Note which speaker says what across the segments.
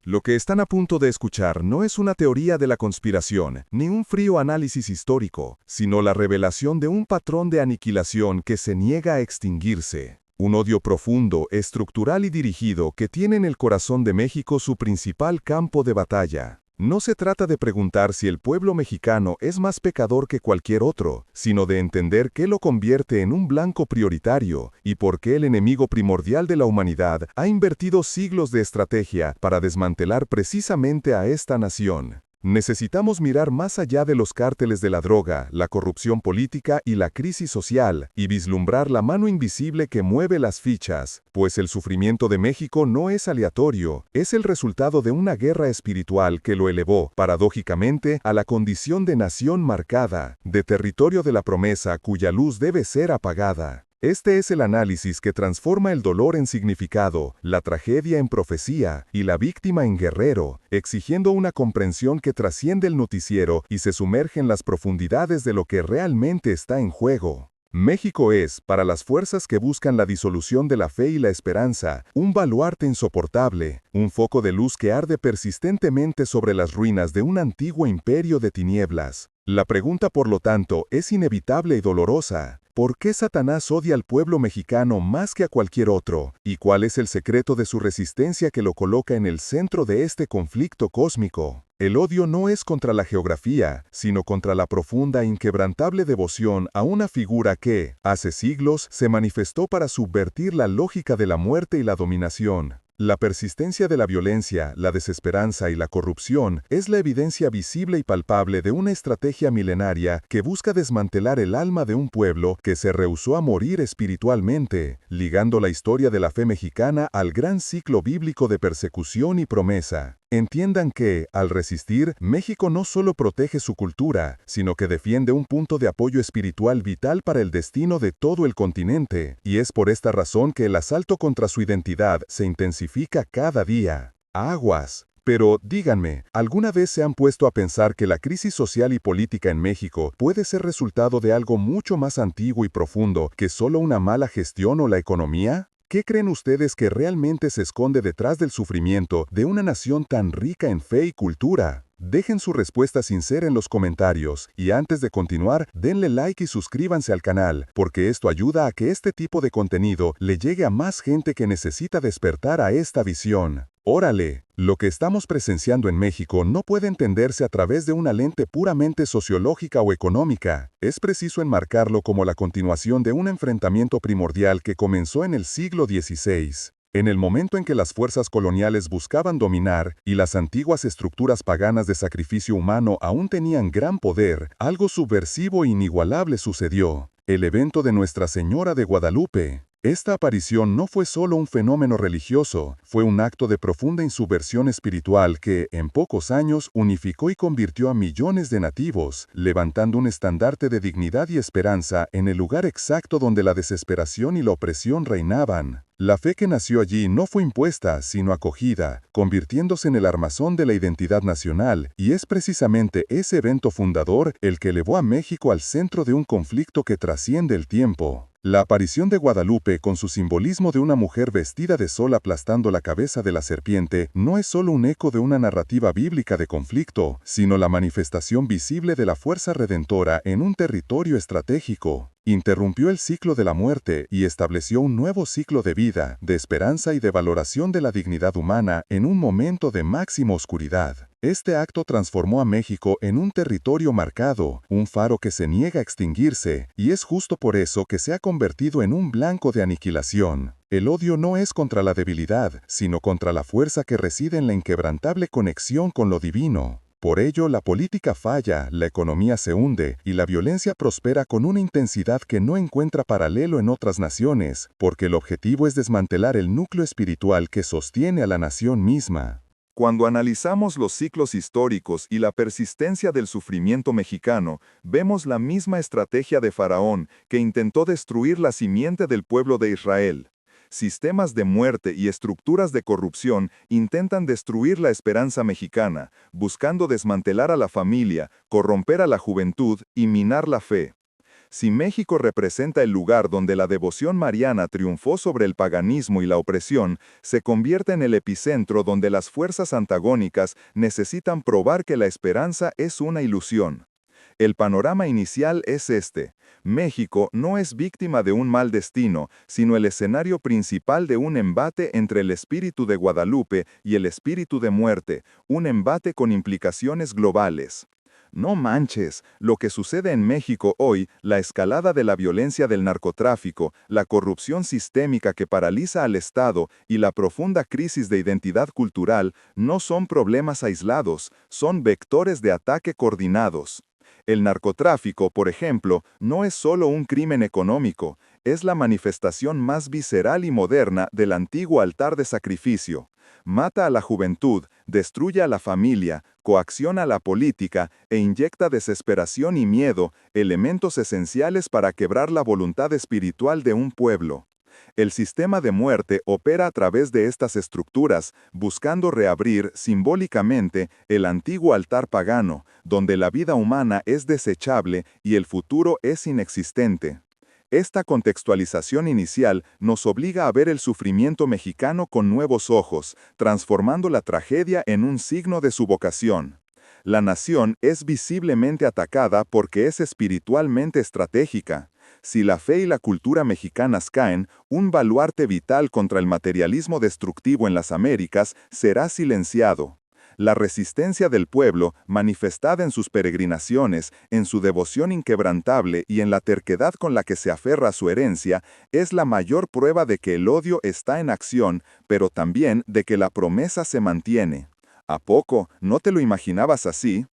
Speaker 1: Lo que están a punto de escuchar no es una teoría de la conspiración, ni un frío análisis histórico, sino la revelación de un patrón de aniquilación que se niega a extinguirse. Un odio profundo, estructural y dirigido que tiene en el corazón de México su principal campo de batalla. No se trata de preguntar si el pueblo mexicano es más pecador que cualquier otro, sino de entender qué lo convierte en un blanco prioritario y por qué el enemigo primordial de la humanidad ha invertido siglos de estrategia para desmantelar precisamente a esta nación. Necesitamos mirar más allá de los cárteles de la droga, la corrupción política y la crisis social, y vislumbrar la mano invisible que mueve las fichas, pues el sufrimiento de México no es aleatorio, es el resultado de una guerra espiritual que lo elevó, paradójicamente, a la condición de nación marcada, de territorio de la promesa cuya luz debe ser apagada. Este es el análisis que transforma el dolor en significado, la tragedia en profecía y la víctima en guerrero, exigiendo una comprensión que trasciende el noticiero y se sumerge en las profundidades de lo que realmente está en juego. México es, para las fuerzas que buscan la disolución de la fe y la esperanza, un baluarte insoportable, un foco de luz que arde persistentemente sobre las ruinas de un antiguo imperio de tinieblas. La pregunta, por lo tanto, es inevitable y dolorosa. ¿Por qué Satanás odia al pueblo mexicano más que a cualquier otro? ¿Y cuál es el secreto de su resistencia que lo coloca en el centro de este conflicto cósmico? El odio no es contra la geografía, sino contra la profunda e inquebrantable devoción a una figura que, hace siglos, se manifestó para subvertir la lógica de la muerte y la dominación. La persistencia de la violencia, la desesperanza y la corrupción es la evidencia visible y palpable de una estrategia milenaria que busca desmantelar el alma de un pueblo que se rehusó a morir espiritualmente, ligando la historia de la fe mexicana al gran ciclo bíblico de persecución y promesa. Entiendan que, al resistir, México no solo protege su cultura, sino que defiende un punto de apoyo espiritual vital para el destino de todo el continente, y es por esta razón que el asalto contra su identidad se intensifica cada día. Aguas. Pero, díganme, ¿alguna vez se han puesto a pensar que la crisis social y política en México puede ser resultado de algo mucho más antiguo y profundo que solo una mala gestión o la economía? ¿Qué creen ustedes que realmente se esconde detrás del sufrimiento de una nación tan rica en fe y cultura? Dejen su respuesta sincera en los comentarios y antes de continuar, denle like y suscríbanse al canal, porque esto ayuda a que este tipo de contenido le llegue a más gente que necesita despertar a esta visión. ¡Órale! Lo que estamos presenciando en México no puede entenderse a través de una lente puramente sociológica o económica. Es preciso enmarcarlo como la continuación de un enfrentamiento primordial que comenzó en el siglo XVI. En el momento en que las fuerzas coloniales buscaban dominar y las antiguas estructuras paganas de sacrificio humano aún tenían gran poder, algo subversivo e inigualable sucedió: el evento de Nuestra Señora de Guadalupe. Esta aparición no fue solo un fenómeno religioso, fue un acto de profunda insubversión espiritual que, en pocos años, unificó y convirtió a millones de nativos, levantando un estandarte de dignidad y esperanza en el lugar exacto donde la desesperación y la opresión reinaban. La fe que nació allí no fue impuesta, sino acogida, convirtiéndose en el armazón de la identidad nacional, y es precisamente ese evento fundador el que elevó a México al centro de un conflicto que trasciende el tiempo. La aparición de Guadalupe, con su simbolismo de una mujer vestida de sol aplastando la cabeza de la serpiente, no es solo un eco de una narrativa bíblica de conflicto, sino la manifestación visible de la fuerza redentora en un territorio estratégico. Interrumpió el ciclo de la muerte y estableció un nuevo ciclo de vida, de esperanza y de valoración de la dignidad humana en un momento de máxima oscuridad. Este acto transformó a México en un territorio marcado, un faro que se niega a extinguirse, y es justo por eso que se ha convertido en un blanco de aniquilación. El odio no es contra la debilidad, sino contra la fuerza que reside en la inquebrantable conexión con lo divino. Por ello, la política falla, la economía se hunde y la violencia prospera con una intensidad que no encuentra paralelo en otras naciones, porque el objetivo es desmantelar el núcleo espiritual que sostiene a la nación misma.
Speaker 2: Cuando analizamos los ciclos históricos y la persistencia del sufrimiento mexicano, vemos la misma estrategia de Faraón que intentó destruir la simiente del pueblo de Israel. Sistemas de muerte y estructuras de corrupción intentan destruir la esperanza mexicana, buscando desmantelar a la familia, corromper a la juventud y minar la fe. Si México representa el lugar donde la devoción mariana triunfó sobre el paganismo y la opresión, se convierte en el epicentro donde las fuerzas antagónicas necesitan probar que la esperanza es una ilusión. El panorama inicial es este. México no es víctima de un mal destino, sino el escenario principal de un embate entre el espíritu de Guadalupe y el espíritu de muerte, un embate con implicaciones globales. No manches, lo que sucede en México hoy, la escalada de la violencia del narcotráfico, la corrupción sistémica que paraliza al Estado y la profunda crisis de identidad cultural, no son problemas aislados, son vectores de ataque coordinados. El narcotráfico, por ejemplo, no es solo un crimen económico, es la manifestación más visceral y moderna del antiguo altar de sacrificio. Mata a la juventud, destruye a la familia, coacciona a la política e inyecta desesperación y miedo, elementos esenciales para quebrar la voluntad espiritual de un pueblo. El sistema de muerte opera a través de estas estructuras, buscando reabrir simbólicamente el antiguo altar pagano, donde la vida humana es desechable y el futuro es inexistente. Esta contextualización inicial nos obliga a ver el sufrimiento mexicano con nuevos ojos, transformando la tragedia en un signo de su vocación. La nación es visiblemente atacada porque es espiritualmente estratégica. Si la fe y la cultura mexicanas caen, un baluarte vital contra el materialismo destructivo en las Américas será silenciado. La resistencia del pueblo, manifestada en sus peregrinaciones, en su devoción inquebrantable y en la terquedad con la que se aferra a su herencia, es la mayor prueba de que el odio está en acción, pero también de que la promesa se mantiene. ¿A poco no te lo imaginabas así?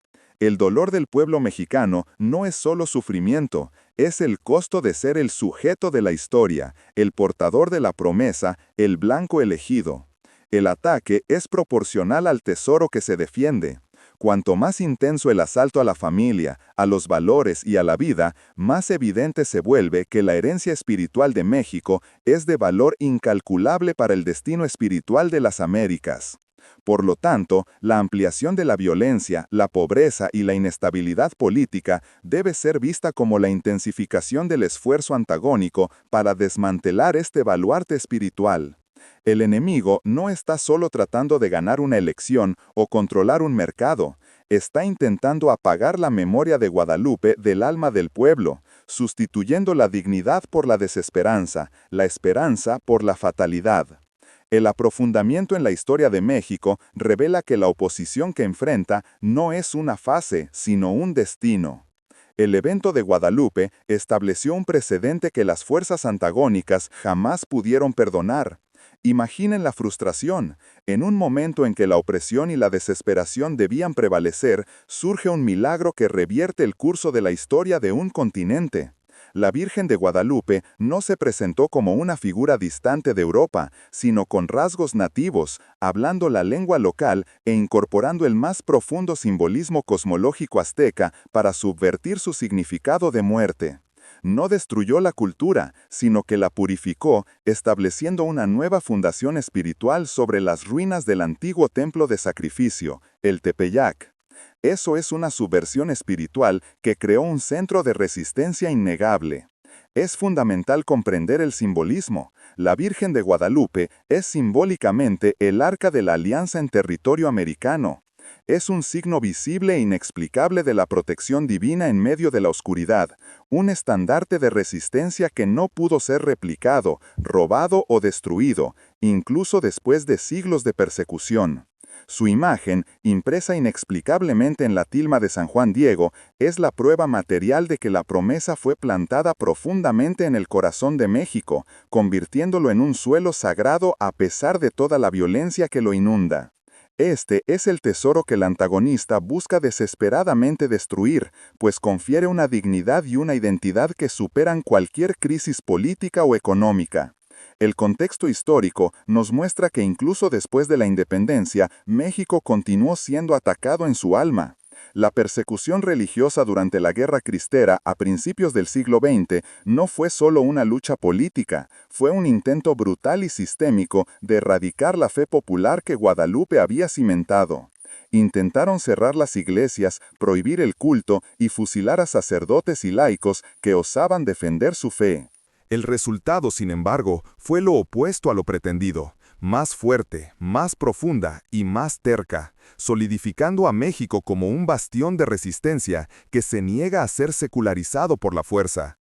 Speaker 2: El dolor del pueblo mexicano no es solo sufrimiento, es el costo de ser el sujeto de la historia, el portador de la promesa, el blanco elegido. El ataque es proporcional al tesoro que se defiende. Cuanto más intenso el asalto a la familia, a los valores y a la vida, más evidente se vuelve que la herencia espiritual de México es de valor incalculable para el destino espiritual de las Américas. Por lo tanto, la ampliación de la violencia, la pobreza y la inestabilidad política debe ser vista como la intensificación del esfuerzo antagónico para desmantelar este baluarte espiritual. El enemigo no está solo tratando de ganar una elección o controlar un mercado, está intentando apagar la memoria de Guadalupe del alma del pueblo, sustituyendo la dignidad por la desesperanza, la esperanza por la fatalidad. El aprofundamiento en la historia de México revela que la oposición que enfrenta no es una fase, sino un destino. El evento de Guadalupe estableció un precedente que las fuerzas antagónicas jamás pudieron perdonar. Imaginen la frustración. En un momento en que la opresión y la desesperación debían prevalecer, surge un milagro que revierte el curso de la historia de un continente. La Virgen de Guadalupe no se presentó como una figura distante de Europa, sino con rasgos nativos, hablando la lengua local e incorporando el más profundo simbolismo cosmológico azteca para subvertir su significado de muerte. No destruyó la cultura, sino que la purificó, estableciendo una nueva fundación espiritual sobre las ruinas del antiguo templo de sacrificio, el Tepeyac. Eso es una subversión espiritual que creó un centro de resistencia innegable. Es fundamental comprender el simbolismo. La Virgen de Guadalupe es simbólicamente el arca de la alianza en territorio americano. Es un signo visible e inexplicable de la protección divina en medio de la oscuridad, un estandarte de resistencia que no pudo ser replicado, robado o destruido, incluso después de siglos de persecución. Su imagen, impresa inexplicablemente en la tilma de San Juan Diego, es la prueba material de que la promesa fue plantada profundamente en el corazón de México, convirtiéndolo en un suelo sagrado a pesar de toda la violencia que lo inunda. Este es el tesoro que el antagonista busca desesperadamente destruir, pues confiere una dignidad y una identidad que superan cualquier crisis política o económica. El contexto histórico nos muestra que incluso después de la independencia, México continuó siendo atacado en su alma. La persecución religiosa durante la Guerra Cristera a principios del siglo XX no fue solo una lucha política, fue un intento brutal y sistémico de erradicar la fe popular que Guadalupe había cimentado. Intentaron cerrar las iglesias, prohibir el culto y fusilar a sacerdotes y laicos que osaban defender su fe.
Speaker 1: El resultado, sin embargo, fue lo opuesto a lo pretendido, más fuerte, más profunda y más terca, solidificando a México como un bastión de resistencia que se niega a ser secularizado por la fuerza.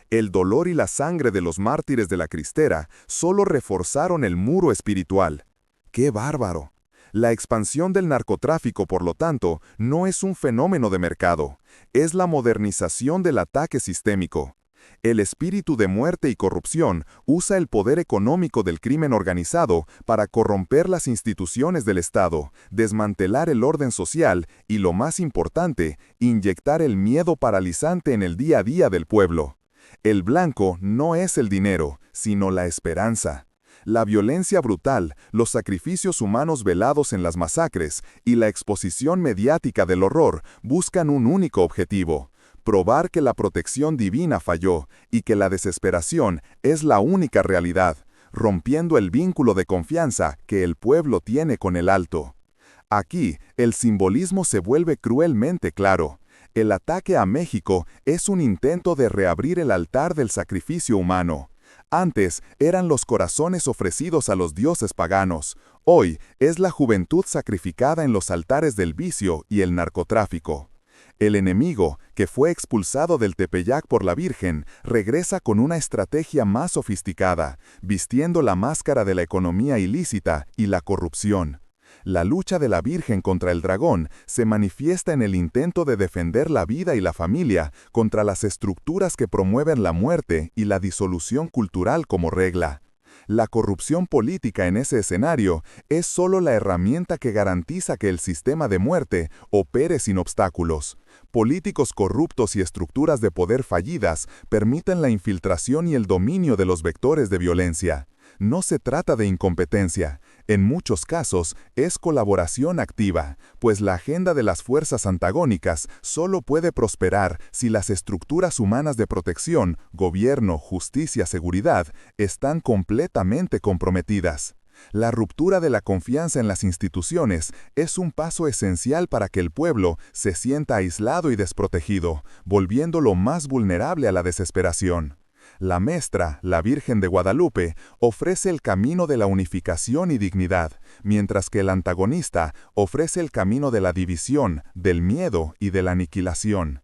Speaker 1: El dolor y la sangre de los mártires de la Cristera solo reforzaron el muro espiritual. ¡Qué bárbaro! La expansión del narcotráfico, por lo tanto, no es un fenómeno de mercado, es la modernización del ataque sistémico. El espíritu de muerte y corrupción usa el poder económico del crimen organizado para corromper las instituciones del Estado, desmantelar el orden social y, lo más importante, inyectar el miedo paralizante en el día a día del pueblo. El blanco no es el dinero, sino la esperanza. La violencia brutal, los sacrificios humanos velados en las masacres y la exposición mediática del horror buscan un único objetivo: probar que la protección divina falló y que la desesperación es la única realidad, rompiendo el vínculo de confianza que el pueblo tiene con el alto. Aquí, el simbolismo se vuelve cruelmente claro. El ataque a México es un intento de reabrir el altar del sacrificio humano. Antes eran los corazones ofrecidos a los dioses paganos. Hoy es la juventud sacrificada en los altares del vicio y el narcotráfico. El enemigo, que fue expulsado del Tepeyac por la Virgen, regresa con una estrategia más sofisticada, vistiendo la máscara de la economía ilícita y la corrupción. La lucha de la Virgen contra el dragón se manifiesta en el intento de defender la vida y la familia contra las estructuras que promueven la muerte y la disolución cultural como regla. La corrupción política en ese escenario es solo la herramienta que garantiza que el sistema de muerte opere sin obstáculos. Políticos corruptos y estructuras de poder fallidas permiten la infiltración y el dominio de los vectores de violencia. No se trata de incompetencia, en muchos casos es colaboración activa, pues la agenda de las fuerzas antagónicas solo puede prosperar si las estructuras humanas de protección, gobierno, justicia, seguridad, están completamente comprometidas. La ruptura de la confianza en las instituciones es un paso esencial para que el pueblo se sienta aislado y desprotegido, volviéndolo más vulnerable a la desesperación. La Mestra, la Virgen de Guadalupe, ofrece el camino de la unificación y dignidad, mientras que el antagonista ofrece el camino de la división, del miedo y de la aniquilación.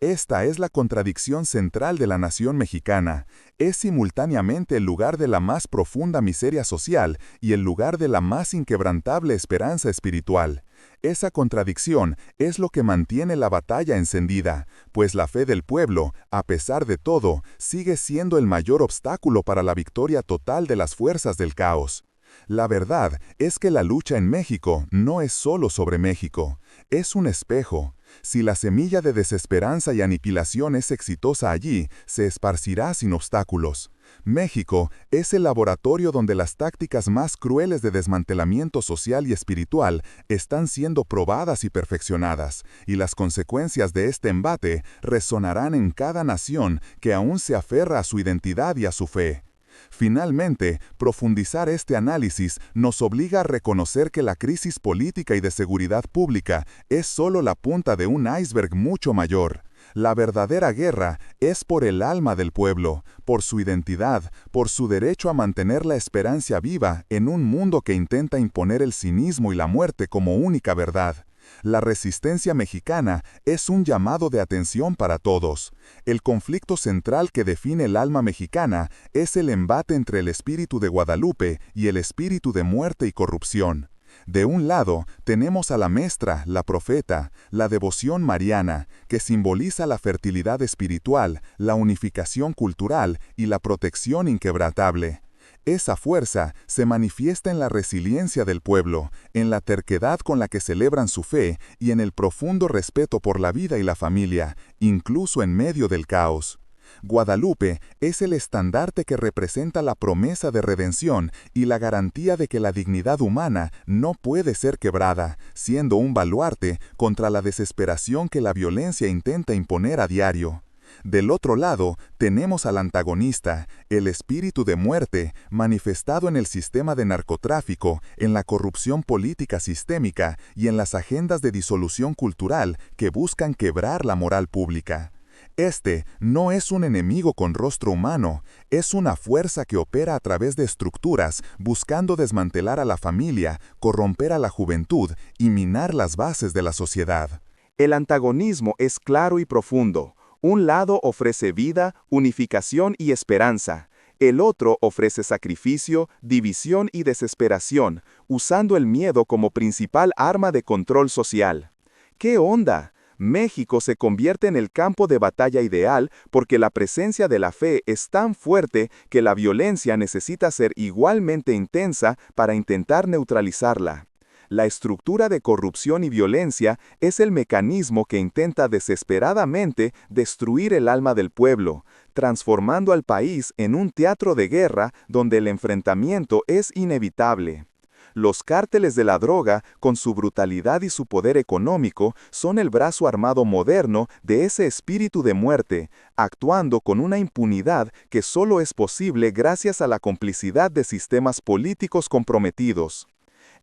Speaker 1: Esta es la contradicción central de la nación mexicana. Es simultáneamente el lugar de la más profunda miseria social y el lugar de la más inquebrantable esperanza espiritual. Esa contradicción es lo que mantiene la batalla encendida, pues la fe del pueblo, a pesar de todo, sigue siendo el mayor obstáculo para la victoria total de las fuerzas del caos. La verdad es que la lucha en México no es solo sobre México, es un espejo. Si la semilla de desesperanza y aniquilación es exitosa allí, se esparcirá sin obstáculos. México es el laboratorio donde las tácticas más crueles de desmantelamiento social y espiritual están siendo probadas y perfeccionadas, y las consecuencias de este embate resonarán en cada nación que aún se aferra a su identidad y a su fe. Finalmente, profundizar este análisis nos obliga a reconocer que la crisis política y de seguridad pública es solo la punta de un iceberg mucho mayor. La verdadera guerra es por el alma del pueblo, por su identidad, por su derecho a mantener la esperanza viva en un mundo que intenta imponer el cinismo y la muerte como única verdad. La resistencia mexicana es un llamado de atención para todos. El conflicto central que define el alma mexicana es el embate entre el espíritu de Guadalupe y el espíritu de muerte y corrupción. De un lado, tenemos a la Mestra, la profeta, la devoción mariana, que simboliza la fertilidad espiritual, la unificación cultural y la protección inquebrantable. Esa fuerza se manifiesta en la resiliencia del pueblo, en la terquedad con la que celebran su fe y en el profundo respeto por la vida y la familia, incluso en medio del caos. Guadalupe es el estandarte que representa la promesa de redención y la garantía de que la dignidad humana no puede ser quebrada, siendo un baluarte contra la desesperación que la violencia intenta imponer a diario.
Speaker 3: Del otro lado, tenemos al antagonista, el espíritu de muerte, manifestado en el sistema de narcotráfico, en la corrupción política sistémica y en las agendas de disolución cultural que buscan quebrar la moral pública. Este no es un enemigo con rostro humano, es una fuerza que opera a través de estructuras buscando desmantelar a la familia, corromper a la juventud y minar las bases de la sociedad.
Speaker 4: El antagonismo es claro y profundo. Un lado ofrece vida, unificación y esperanza. El otro ofrece sacrificio, división y desesperación, usando el miedo como principal arma de control social. ¿Qué onda? México se convierte en el campo de batalla ideal porque la presencia de la fe es tan fuerte que la violencia necesita ser igualmente intensa para intentar neutralizarla. La estructura de corrupción y violencia es el mecanismo que intenta desesperadamente destruir el alma del pueblo, transformando al país en un teatro de guerra donde el enfrentamiento es inevitable. Los cárteles de la droga, con su brutalidad y su poder económico, son el brazo armado moderno de ese espíritu de muerte, actuando con una impunidad que solo es posible gracias a la complicidad de sistemas políticos comprometidos.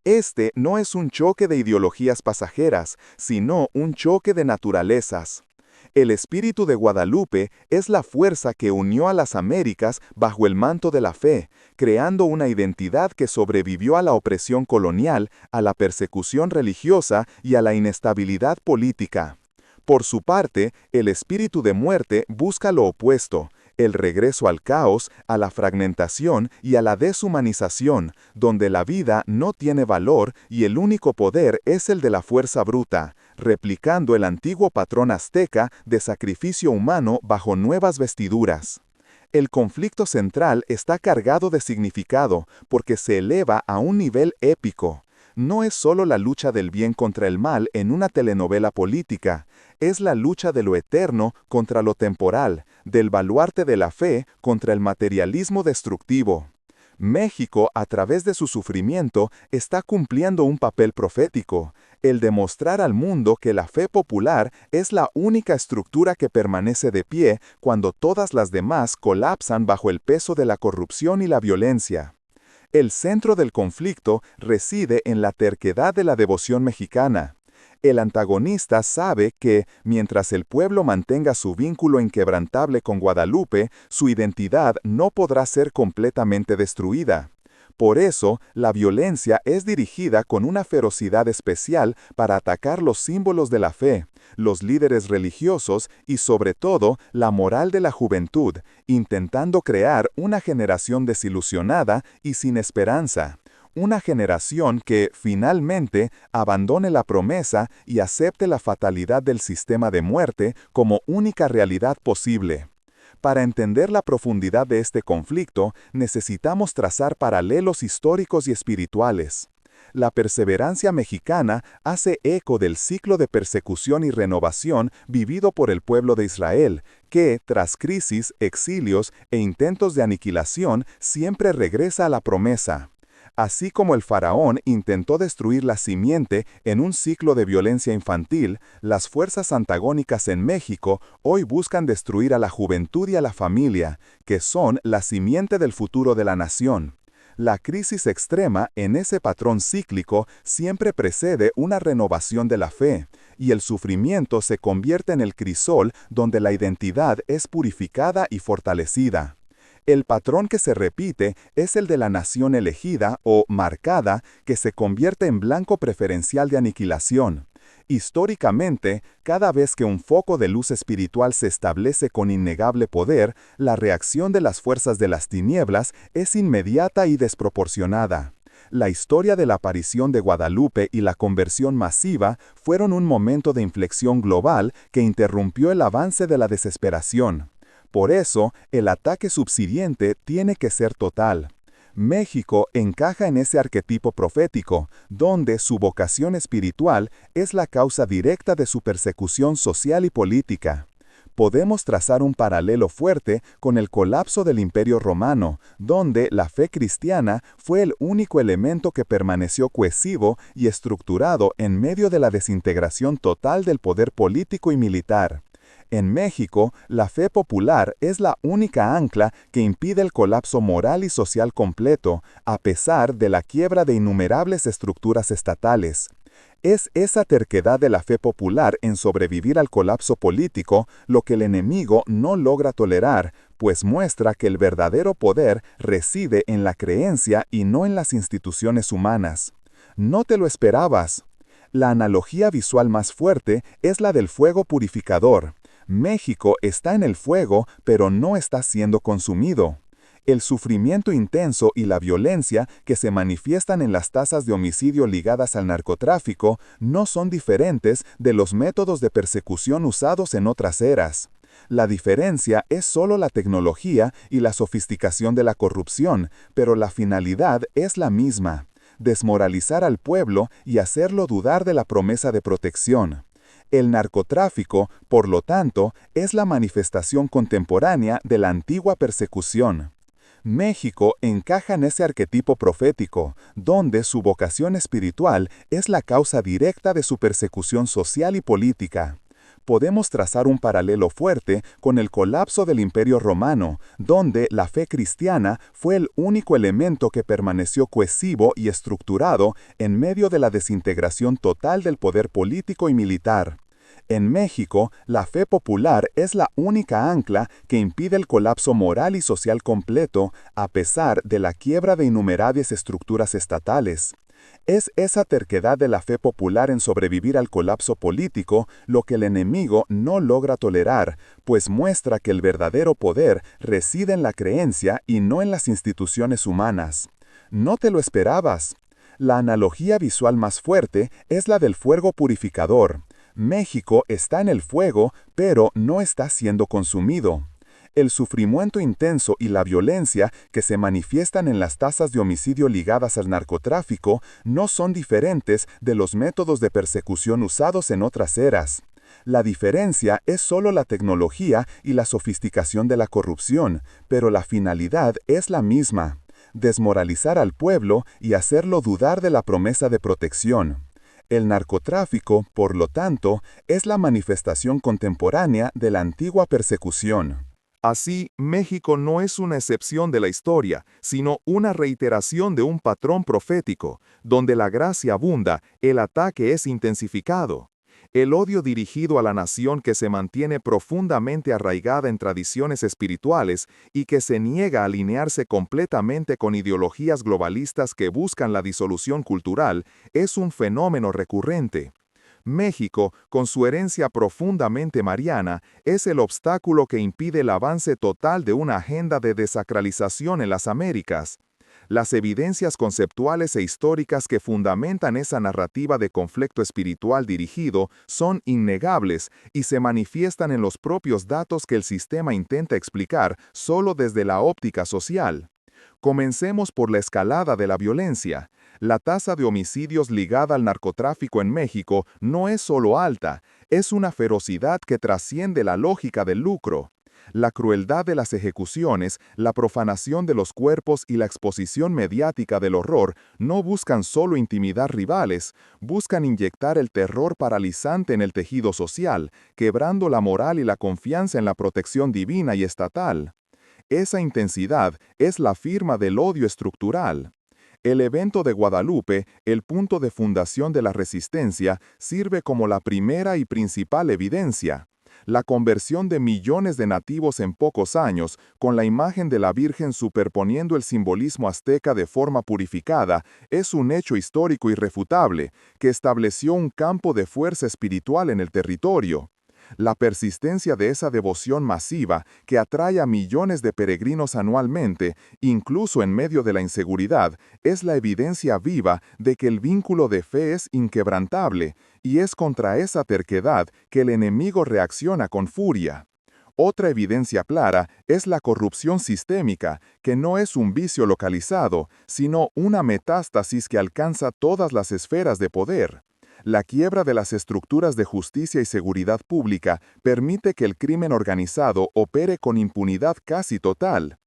Speaker 4: Este no es un choque de ideologías pasajeras, sino un choque de naturalezas. El espíritu de Guadalupe es la fuerza que unió a las Américas bajo el manto de la fe, creando una identidad que sobrevivió a la opresión colonial, a la persecución religiosa y a la inestabilidad política. Por su parte, el espíritu de muerte busca lo opuesto, el regreso al caos, a la fragmentación y a la deshumanización, donde la vida no tiene valor y el único poder es el de la fuerza bruta, replicando el antiguo patrón azteca de sacrificio humano bajo nuevas vestiduras. El conflicto central está cargado de significado porque se eleva a un nivel épico. No es solo la lucha del bien contra el mal en una telenovela política, es la lucha de lo eterno contra lo temporal, del baluarte de la fe contra el materialismo destructivo. México, a través de su sufrimiento, está cumpliendo un papel profético, el de mostrar al mundo que la fe popular es la única estructura que permanece de pie cuando todas las demás colapsan bajo el peso de la corrupción y la violencia. El centro del conflicto reside en la terquedad de la devoción mexicana. El antagonista sabe que, mientras el pueblo mantenga su vínculo inquebrantable con Guadalupe, su identidad no podrá ser completamente destruida. Por eso, la violencia es dirigida con una ferocidad especial para atacar los símbolos de la fe, los líderes religiosos y, sobre todo, la moral de la juventud, intentando crear una generación desilusionada y sin esperanza. Una generación que, finalmente, abandone la promesa y acepte la fatalidad del sistema de muerte como única realidad posible. Para entender la profundidad de este conflicto, necesitamos trazar paralelos históricos y espirituales. La perseverancia mexicana hace eco del ciclo de persecución y renovación vivido por el pueblo de Israel, que, tras crisis, exilios e intentos de aniquilación, siempre regresa a la promesa. Así como el faraón intentó destruir la simiente en un ciclo de violencia infantil, las fuerzas antagónicas en México hoy buscan destruir a la juventud y a la familia, que son la simiente del futuro de la nación. La crisis extrema en ese patrón cíclico siempre precede una renovación de la fe, y el sufrimiento se convierte en el crisol donde la identidad es purificada y fortalecida. El patrón que se repite es el de la nación elegida o marcada que se convierte en blanco preferencial de aniquilación. Históricamente, cada vez que un foco de luz espiritual se establece con innegable poder, la reacción de las fuerzas de las tinieblas es inmediata y desproporcionada. La historia de la aparición de Guadalupe y la conversión masiva fueron un momento de inflexión global que interrumpió el avance de la desesperación. Por eso, el ataque subsiguiente tiene que ser total. México encaja en ese arquetipo profético, donde su vocación espiritual es la causa directa de su persecución social y política. Podemos trazar un paralelo fuerte con el colapso del Imperio Romano, donde la fe cristiana fue el único elemento que permaneció cohesivo y estructurado en medio de la desintegración total del poder político y militar.
Speaker 3: En México, la fe popular es la única ancla que impide el colapso moral y social completo, a pesar de la quiebra de innumerables estructuras estatales. Es esa terquedad de la fe popular en sobrevivir al colapso político lo que el enemigo no logra tolerar, pues muestra que el verdadero poder reside en la creencia y no en las instituciones humanas. No te lo esperabas. La analogía visual más fuerte es la del fuego purificador. México está en el fuego, pero no está siendo consumido. El sufrimiento intenso y la violencia que se manifiestan en las tasas de homicidio ligadas al narcotráfico no son diferentes de los métodos de persecución usados en otras eras. La diferencia es solo la tecnología y la sofisticación de la corrupción, pero la finalidad es la misma: desmoralizar al pueblo y hacerlo dudar de la promesa de protección. El narcotráfico, por lo tanto, es la manifestación contemporánea de la antigua persecución. México encaja en ese arquetipo profético, donde su vocación espiritual es la causa directa de su persecución social y política. Podemos trazar un paralelo fuerte con el colapso del Imperio Romano, donde la fe cristiana fue el único elemento que permaneció cohesivo y estructurado en medio de la desintegración total del poder político y militar. En México, la fe popular es la única ancla que impide el colapso moral y social completo, a pesar de la quiebra de innumerables estructuras estatales. Es esa terquedad de la fe popular en sobrevivir al colapso político lo que el enemigo no logra tolerar, pues muestra que el verdadero poder reside en la creencia y no en las instituciones humanas. No te lo esperabas. La analogía visual más fuerte es la del fuego purificador. México está en el fuego, pero no está siendo consumido. El sufrimiento intenso y la violencia que se manifiestan en las tasas de homicidio ligadas al narcotráfico no son diferentes de los métodos de persecución usados en otras eras. La diferencia es solo la tecnología y la sofisticación de la corrupción, pero la finalidad es la misma: desmoralizar al pueblo y hacerlo dudar de la promesa de protección. El narcotráfico, por lo tanto, es la manifestación contemporánea de la antigua persecución.
Speaker 2: Así, México no es una excepción de la historia, sino una reiteración de un patrón profético. Donde la gracia abunda, el ataque es intensificado. El odio dirigido a la nación que se mantiene profundamente arraigada en tradiciones espirituales y que se niega a alinearse completamente con ideologías globalistas que buscan la disolución cultural, es un fenómeno recurrente. México, con su herencia profundamente mariana, es el obstáculo que impide el avance total de una agenda de desacralización en las Américas. Las evidencias conceptuales e históricas que fundamentan esa narrativa de conflicto espiritual dirigido son innegables y se manifiestan en los propios datos que el sistema intenta explicar solo desde la óptica social. Comencemos por la escalada de la violencia. La tasa de homicidios ligada al narcotráfico en México no es solo alta, es una ferocidad que trasciende la lógica del lucro. La crueldad de las ejecuciones, la profanación de los cuerpos y la exposición mediática del horror no buscan solo intimidar rivales, buscan inyectar el terror paralizante en el tejido social, quebrando la moral y la confianza en la protección divina y estatal. Esa intensidad es la firma del odio estructural. El evento de Guadalupe, el punto de fundación de la resistencia, sirve como la primera y principal evidencia. La conversión de millones de nativos en pocos años, con la imagen de la Virgen superponiendo el simbolismo azteca de forma purificada, es un hecho histórico irrefutable, que estableció un campo de fuerza espiritual en el territorio. La persistencia de esa devoción masiva, que atrae a millones de peregrinos anualmente, incluso en medio de la inseguridad, es la evidencia viva de que el vínculo de fe es inquebrantable, y es contra esa terquedad que el enemigo reacciona con furia. Otra evidencia clara es la corrupción sistémica, que no es un vicio localizado, sino una metástasis que alcanza todas las esferas de poder. La quiebra de las estructuras de justicia y seguridad pública permite que el crimen organizado opere con impunidad casi total.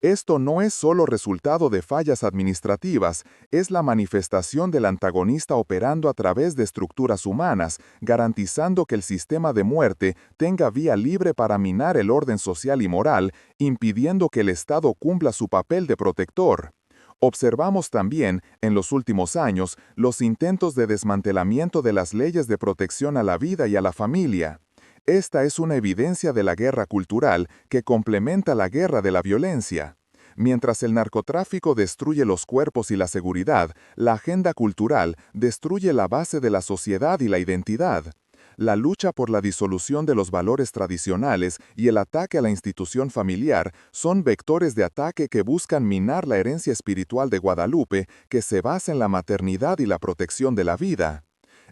Speaker 3: Esto no es solo resultado de fallas administrativas, es la manifestación del antagonista operando a través de estructuras humanas, garantizando que el sistema de muerte tenga vía libre para minar el orden social y moral, impidiendo que el Estado cumpla su papel de protector. Observamos también, en los últimos años, los intentos de desmantelamiento de las leyes de protección a la vida y a la familia. Esta es una evidencia de la guerra cultural que complementa la guerra de la violencia. Mientras el narcotráfico destruye los cuerpos y la seguridad, la agenda cultural destruye la base de la sociedad y la identidad. La lucha por la disolución de los valores tradicionales y el ataque a la institución familiar son vectores de ataque que buscan minar la herencia espiritual de Guadalupe, que se basa en la maternidad y la protección de la vida.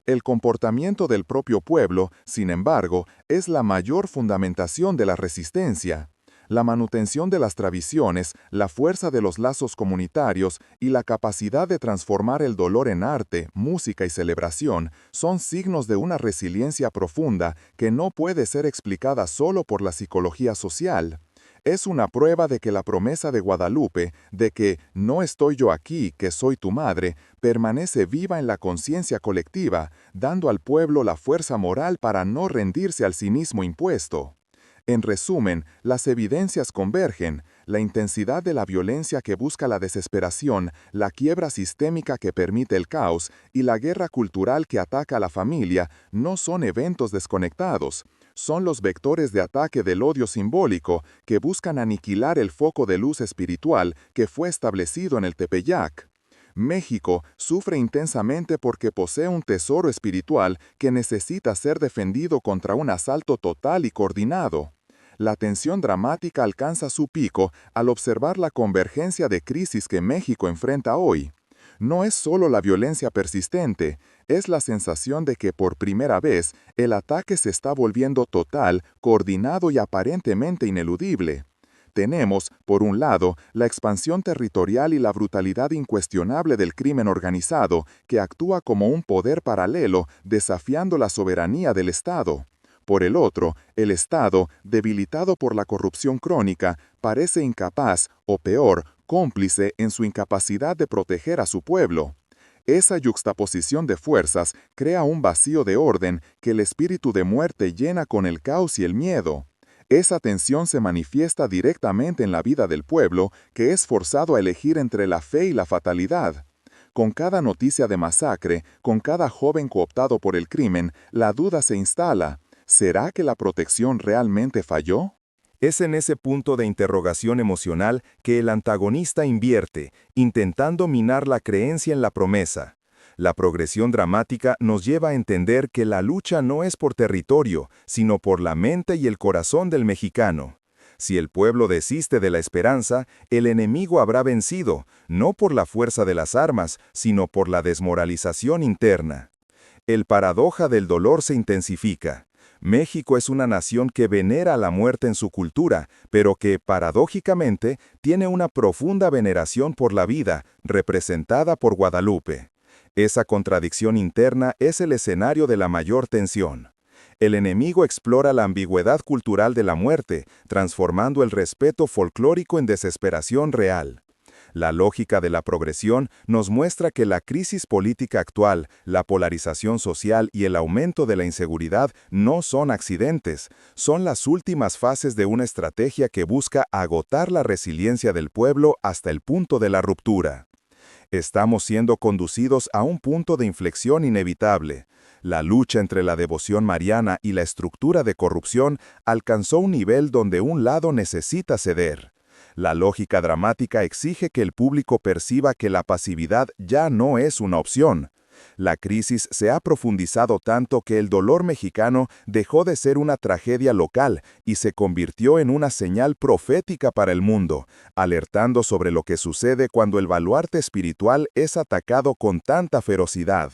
Speaker 3: El comportamiento del propio pueblo, sin embargo, es la mayor fundamentación de la resistencia. La manutención de las tradiciones, la fuerza de los lazos comunitarios y la capacidad de transformar el dolor en arte, música y celebración son signos de una resiliencia profunda que no puede ser explicada solo por la psicología social. Es una prueba de que la promesa de Guadalupe, de que «no estoy yo aquí, que soy tu madre», permanece viva en la conciencia colectiva, dando al pueblo la fuerza moral para no rendirse al cinismo impuesto. En resumen, las evidencias convergen: la intensidad de la violencia que busca la desesperación, la quiebra sistémica que permite el caos y la guerra cultural que ataca a la familia no son eventos desconectados. Son los vectores de ataque del odio simbólico que buscan aniquilar el foco de luz espiritual que fue establecido en el Tepeyac. México sufre intensamente porque posee un tesoro espiritual que necesita ser defendido contra un asalto total y coordinado. La tensión dramática alcanza su pico al observar la convergencia de crisis que México enfrenta hoy. No es solo la violencia persistente, es la sensación de que por primera vez el ataque se está volviendo total, coordinado y aparentemente ineludible. Tenemos, por un lado, la expansión territorial y la brutalidad incuestionable del crimen organizado, que actúa como un poder paralelo, desafiando la soberanía del Estado. Por el otro, el Estado, debilitado por la corrupción crónica, parece incapaz, o peor, cómplice en su incapacidad de proteger a su pueblo. Esa yuxtaposición de fuerzas crea un vacío de orden que el espíritu de muerte llena con el caos y el miedo. Esa tensión se manifiesta directamente en la vida del pueblo, que es forzado a elegir entre la fe y la fatalidad. Con cada noticia de masacre, con cada joven cooptado por el crimen, la duda se instala: ¿será que la protección realmente falló?
Speaker 1: Es en ese punto de interrogación emocional que el antagonista invierte, intentando minar la creencia en la promesa. La progresión dramática nos lleva a entender que la lucha no es por territorio, sino por la mente y el corazón del mexicano. Si el pueblo desiste de la esperanza, el enemigo habrá vencido, no por la fuerza de las armas, sino por la desmoralización interna. El paradoja del dolor se intensifica. México es una nación que venera a la muerte en su cultura, pero que, paradójicamente, tiene una profunda veneración por la vida, representada por Guadalupe. Esa contradicción interna es el escenario de la mayor tensión. El enemigo explora la ambigüedad cultural de la muerte, transformando el respeto folclórico en desesperación real. La lógica de la progresión nos muestra que la crisis política actual, la polarización social y el aumento de la inseguridad no son accidentes, son las últimas fases de una estrategia que busca agotar la resiliencia del pueblo hasta el punto de la ruptura. Estamos siendo conducidos a un punto de inflexión inevitable. La lucha entre la devoción mariana y la estructura de corrupción alcanzó un nivel donde un lado necesita ceder. La lógica dramática exige que el público perciba que la pasividad ya no es una opción. La crisis se ha profundizado tanto que el dolor mexicano dejó de ser una tragedia local y se convirtió en una señal profética para el mundo, alertando sobre lo que sucede cuando el baluarte espiritual es atacado con tanta ferocidad.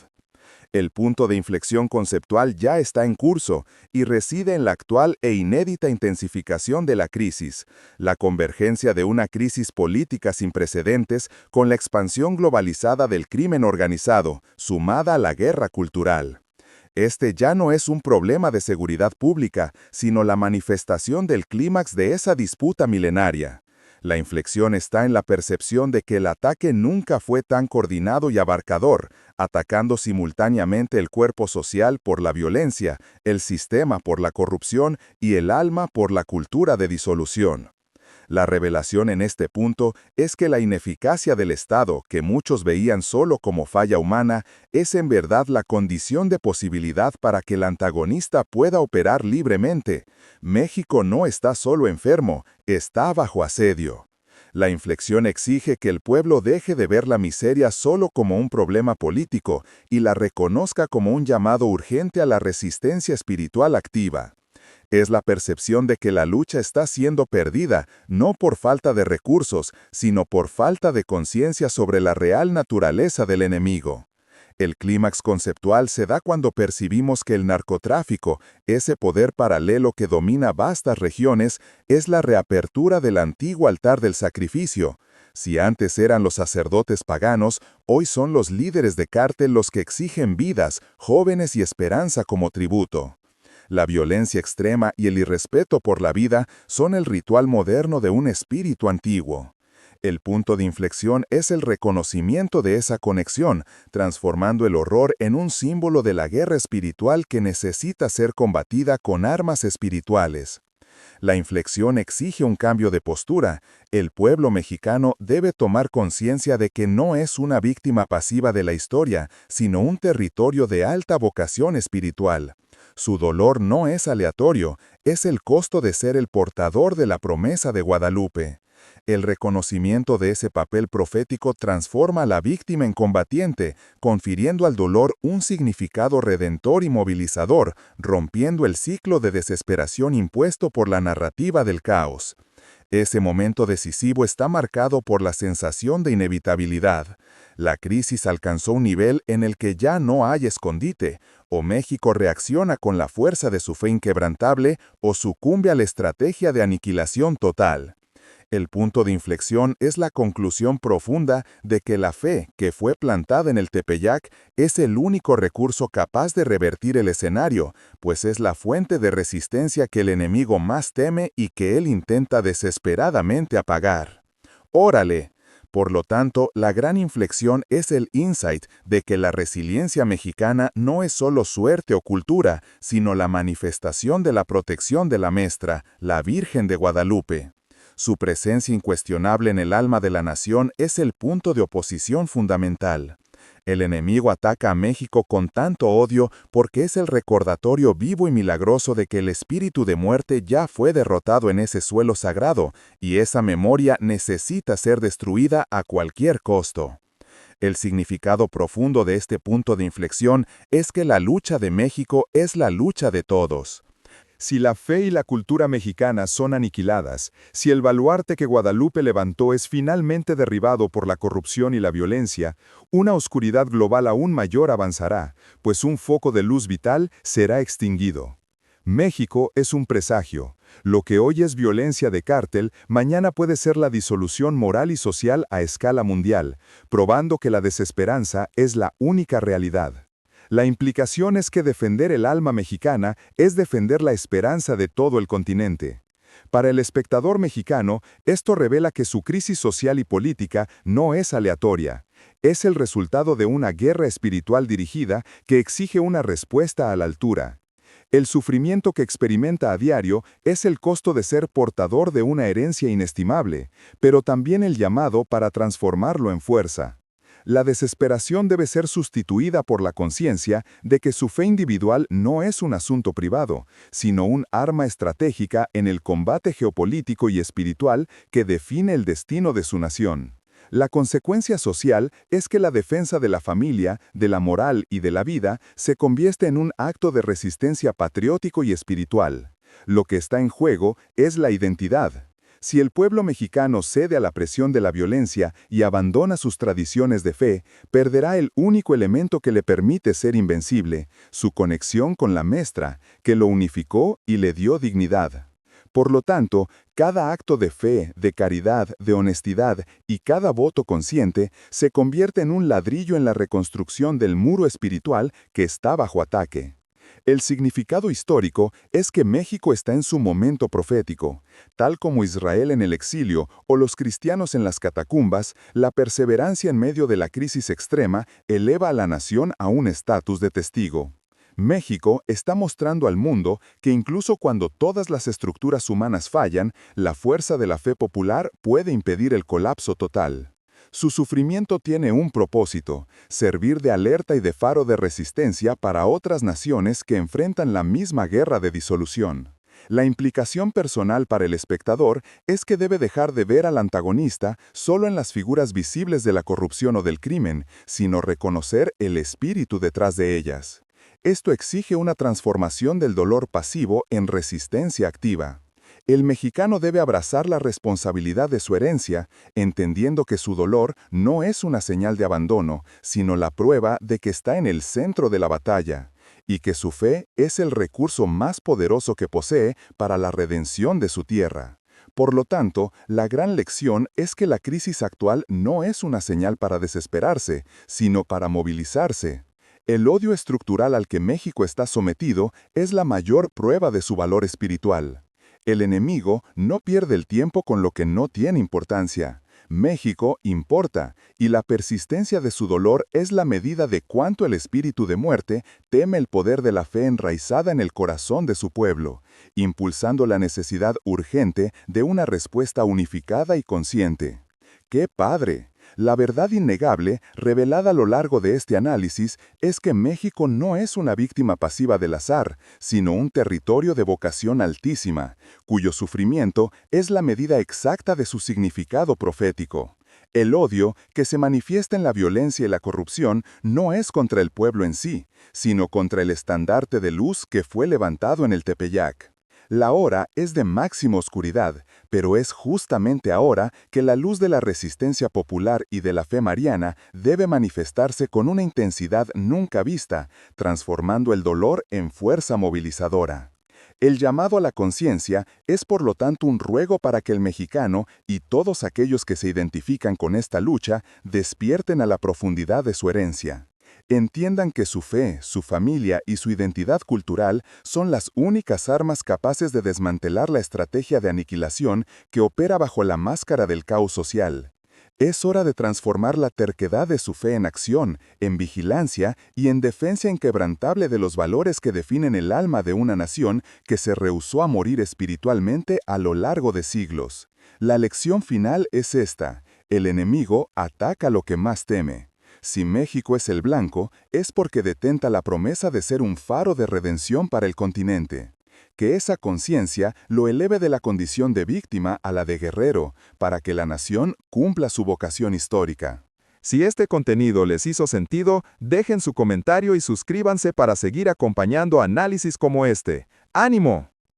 Speaker 1: El punto de inflexión conceptual ya está en curso y reside en la actual e inédita intensificación de la crisis, la convergencia de una crisis política sin precedentes con la expansión globalizada del crimen organizado, sumada a la guerra cultural. Este ya no es un problema de seguridad pública, sino la manifestación del clímax de esa disputa milenaria.
Speaker 3: La inflexión está en la percepción de que el ataque nunca fue tan coordinado y abarcador, atacando simultáneamente el cuerpo social por la violencia, el sistema por la corrupción y el alma por la cultura de disolución. La revelación en este punto es que la ineficacia del Estado, que muchos veían solo como falla humana, es en verdad la condición de posibilidad para que el antagonista pueda operar libremente. México no está solo enfermo, está bajo asedio. La inflexión exige que el pueblo deje de ver la miseria solo como un problema político y la reconozca como un llamado urgente a la resistencia espiritual activa. Es la percepción de que la lucha está siendo perdida, no por falta de recursos, sino por falta de conciencia sobre la real naturaleza del enemigo. El clímax conceptual se da cuando percibimos que el narcotráfico, ese poder paralelo que domina vastas regiones, es la reapertura del antiguo altar del sacrificio. Si antes eran los sacerdotes paganos, hoy son los líderes de cártel los que exigen vidas, jóvenes y esperanza como tributo. La violencia extrema y el irrespeto por la vida son el ritual moderno de un espíritu antiguo. El punto de inflexión es el reconocimiento de esa conexión, transformando el horror en un símbolo de la guerra espiritual que necesita ser combatida con armas espirituales. La inflexión exige un cambio de postura. El pueblo mexicano debe tomar conciencia de que no es una víctima pasiva de la historia, sino un territorio de alta vocación espiritual. Su dolor no es aleatorio, es el costo de ser el portador de la promesa de Guadalupe. El reconocimiento de ese papel profético transforma a la víctima en combatiente, confiriendo al dolor un significado redentor y movilizador, rompiendo el ciclo de desesperación impuesto por la narrativa del caos. Ese momento decisivo está marcado por la sensación de inevitabilidad. La crisis alcanzó un nivel en el que ya no hay escondite, o México reacciona con la fuerza de su fe inquebrantable o sucumbe a la estrategia de aniquilación total. El punto de inflexión es la conclusión profunda de que la fe que fue plantada en el Tepeyac es el único recurso capaz de revertir el escenario, pues es la fuente de resistencia que el enemigo más teme y que él intenta desesperadamente apagar. ¡Órale! Por lo tanto, la gran inflexión es el insight de que la resiliencia mexicana no es solo suerte o cultura, sino la manifestación de la protección de la Maestra, la Virgen de Guadalupe. Su presencia incuestionable en el alma de la nación es el punto de oposición fundamental. El enemigo ataca a México con tanto odio porque es el recordatorio vivo y milagroso de que el espíritu de muerte ya fue derrotado en ese suelo sagrado, y esa memoria necesita ser destruida a cualquier costo. El significado profundo de este punto de inflexión es que la lucha de México es la lucha de todos.
Speaker 2: Si la fe y la cultura mexicana son aniquiladas, si el baluarte que Guadalupe levantó es finalmente derribado por la corrupción y la violencia, una oscuridad global aún mayor avanzará, pues un foco de luz vital será extinguido. México es un presagio. Lo que hoy es violencia de cártel, mañana puede ser la disolución moral y social a escala mundial, probando que la desesperanza es la única realidad. La implicación es que defender el alma mexicana es defender la esperanza de todo el continente. Para el espectador mexicano, esto revela que su crisis social y política no es aleatoria. Es el resultado de una guerra espiritual dirigida que exige una respuesta a la altura. El sufrimiento que experimenta a diario es el costo de ser portador de una herencia inestimable, pero también el llamado para transformarlo en fuerza. La desesperación debe ser sustituida por la conciencia de que su fe individual no es un asunto privado, sino un arma estratégica en el combate geopolítico y espiritual que define el destino de su nación. La consecuencia social es que la defensa de la familia, de la moral y de la vida se convierte en un acto de resistencia patriótico y espiritual. Lo que está en juego es la identidad. Si el pueblo mexicano cede a la presión de la violencia y abandona sus tradiciones de fe, perderá el único elemento que le permite ser invencible, su conexión con la Maestra, que lo unificó y le dio dignidad. Por lo tanto, cada acto de fe, de caridad, de honestidad y cada voto consciente se convierte en un ladrillo en la reconstrucción del muro espiritual que está bajo ataque.
Speaker 3: El significado histórico es que México está en su momento profético. Tal como Israel en el exilio o los cristianos en las catacumbas, la perseverancia en medio de la crisis extrema eleva a la nación a un estatus de testigo. México está mostrando al mundo que incluso cuando todas las estructuras humanas fallan, la fuerza de la fe popular puede impedir el colapso total. Su sufrimiento tiene un propósito: servir de alerta y de faro de resistencia para otras naciones que enfrentan la misma guerra de disolución. La implicación personal para el espectador es que debe dejar de ver al antagonista solo en las figuras visibles de la corrupción o del crimen, sino reconocer el espíritu detrás de ellas. Esto exige una transformación del dolor pasivo en resistencia activa. El mexicano debe abrazar la responsabilidad de su herencia, entendiendo que su dolor no es una señal de abandono, sino la prueba de que está en el centro de la batalla, y que su fe es el recurso más poderoso que posee para la redención de su tierra. Por lo tanto, la gran lección es que la crisis actual no es una señal para desesperarse, sino para movilizarse. El odio estructural al que México está sometido es la mayor prueba de su valor espiritual. El enemigo no pierde el tiempo con lo que no tiene importancia. México importa, y la persistencia de su dolor es la medida de cuánto el espíritu de muerte teme el poder de la fe enraizada en el corazón de su pueblo, impulsando la necesidad urgente de una respuesta unificada y consciente. ¡Qué padre! La verdad innegable, revelada a lo largo de este análisis, es que México no es una víctima pasiva del azar, sino un territorio de vocación altísima, cuyo sufrimiento es la medida exacta de su significado profético. El odio, que se manifiesta en la violencia y la corrupción, no es contra el pueblo en sí, sino contra el estandarte de luz que fue levantado en el Tepeyac. La hora es de máxima oscuridad, pero es justamente ahora que la luz de la resistencia popular y de la fe mariana debe manifestarse con una intensidad nunca vista, transformando el dolor en fuerza movilizadora. El llamado a la conciencia es por lo tanto un ruego para que el mexicano y todos aquellos que se identifican con esta lucha despierten a la profundidad de su herencia. Entiendan que su fe, su familia y su identidad cultural son las únicas armas capaces de desmantelar la estrategia de aniquilación que opera bajo la máscara del caos social. Es hora de transformar la terquedad de su fe en acción, en vigilancia y en defensa inquebrantable de los valores que definen el alma de una nación que se rehusó a morir espiritualmente a lo largo de siglos. La lección final es esta: el enemigo ataca lo que más teme. Si México es el blanco, es porque detenta la promesa de ser un faro de redención para el continente. Que esa conciencia lo eleve de la condición de víctima a la de guerrero, para que la nación cumpla su vocación histórica.
Speaker 2: Si este contenido les hizo sentido, dejen su comentario y suscríbanse para seguir acompañando análisis como este. ¡Ánimo!